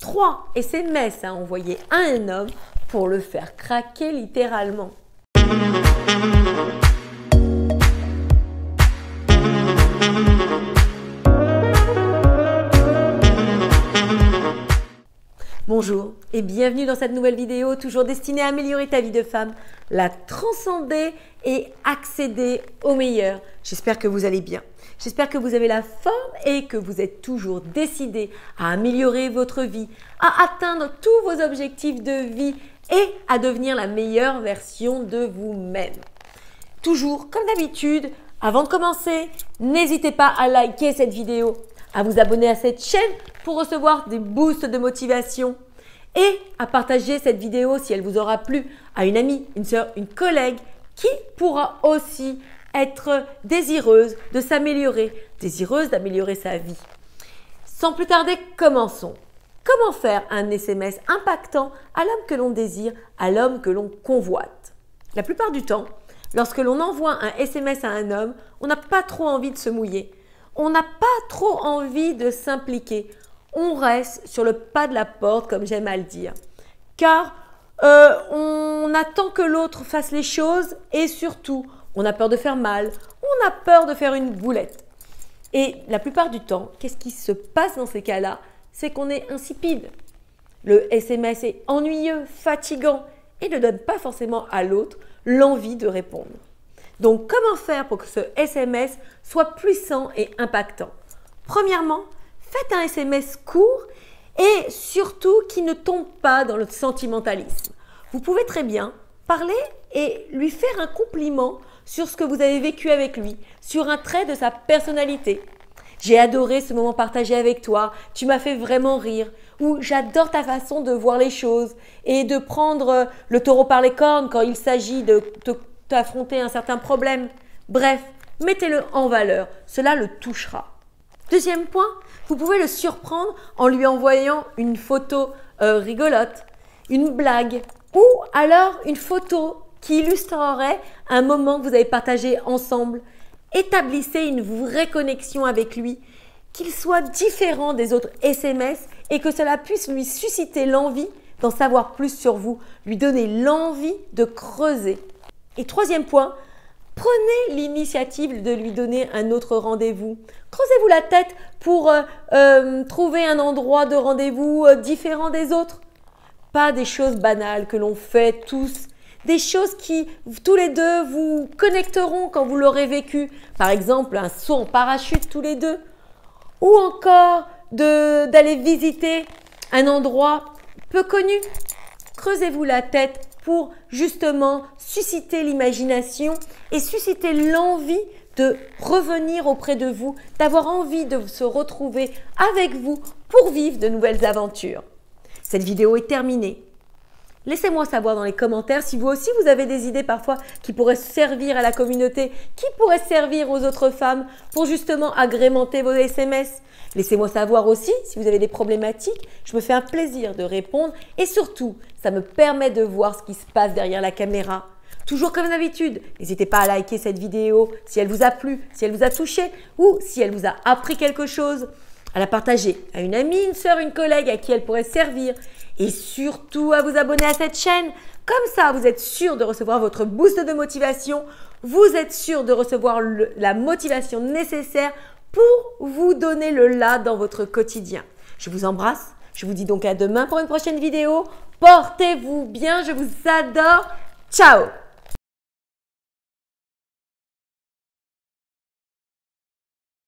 3 SMS à envoyer à un homme pour le faire craquer littéralement. Bonjour et bienvenue dans cette nouvelle vidéo toujours destinée à améliorer ta vie de femme, la transcender et accéder au meilleur. J'espère que vous allez bien. J'espère que vous avez la forme et que vous êtes toujours décidé à améliorer votre vie, à atteindre tous vos objectifs de vie et à devenir la meilleure version de vous-même. Toujours, comme d'habitude, avant de commencer, n'hésitez pas à liker cette vidéo, à vous abonner à cette chaîne pour recevoir des boosts de motivation et à partager cette vidéo si elle vous aura plu à une amie, une sœur, une collègue qui pourra aussi être désireuse de s'améliorer, désireuse d'améliorer sa vie. Sans plus tarder, commençons. Comment faire un SMS impactant à l'homme que l'on désire, à l'homme que l'on convoite? La plupart du temps, lorsque l'on envoie un SMS à un homme, on n'a pas trop envie de se mouiller. On n'a pas trop envie de s'impliquer. On reste sur le pas de la porte, comme j'aime à le dire. Car on attend que l'autre fasse les choses et surtout, on a peur de faire mal, on a peur de faire une boulette. Et la plupart du temps, qu'est-ce qui se passe dans ces cas-là? C'est qu'on est insipide. Le SMS est ennuyeux, fatigant et ne donne pas forcément à l'autre l'envie de répondre. Donc, comment faire pour que ce SMS soit puissant et impactant? Premièrement, faites un SMS court et surtout qui ne tombe pas dans le sentimentalisme. Vous pouvez très bien parler et lui faire un compliment sur ce que vous avez vécu avec lui, sur un trait de sa personnalité. J'ai adoré ce moment partagé avec toi, tu m'as fait vraiment rire. Ou j'adore ta façon de voir les choses et de prendre le taureau par les cornes quand il s'agit de t'affronter un certain problème. Bref, mettez-le en valeur, cela le touchera. Deuxième point, vous pouvez le surprendre en lui envoyant une photo rigolote, une blague ou alors une photo qui illustrerait un moment que vous avez partagé ensemble. Établissez une vraie connexion avec lui, qu'il soit différent des autres SMS et que cela puisse lui susciter l'envie d'en savoir plus sur vous, lui donner l'envie de creuser. Et troisième point, prenez l'initiative de lui donner un autre rendez-vous. Creusez-vous la tête pour trouver un endroit de rendez-vous différent des autres. Pas des choses banales que l'on fait tous, des choses qui, tous les deux, vous connecteront quand vous l'aurez vécu. Par exemple, un saut en parachute tous les deux. Ou encore d'aller visiter un endroit peu connu. Creusez-vous la tête pour justement susciter l'imagination et susciter l'envie de revenir auprès de vous, d'avoir envie de se retrouver avec vous pour vivre de nouvelles aventures. Cette vidéo est terminée. Laissez-moi savoir dans les commentaires si vous aussi vous avez des idées parfois qui pourraient servir à la communauté, qui pourraient servir aux autres femmes pour justement agrémenter vos SMS. Laissez-moi savoir aussi si vous avez des problématiques. Je me fais un plaisir de répondre et surtout, ça me permet de voir ce qui se passe derrière la caméra. Toujours comme d'habitude, n'hésitez pas à liker cette vidéo si elle vous a plu, si elle vous a touché ou si elle vous a appris quelque chose. À la partager à une amie, une sœur, une collègue à qui elle pourrait servir. Et surtout à vous abonner à cette chaîne. Comme ça, vous êtes sûr de recevoir votre boost de motivation. Vous êtes sûr de recevoir la motivation nécessaire pour vous donner le là dans votre quotidien. Je vous embrasse. Je vous dis donc à demain pour une prochaine vidéo. Portez-vous bien. Je vous adore. Ciao!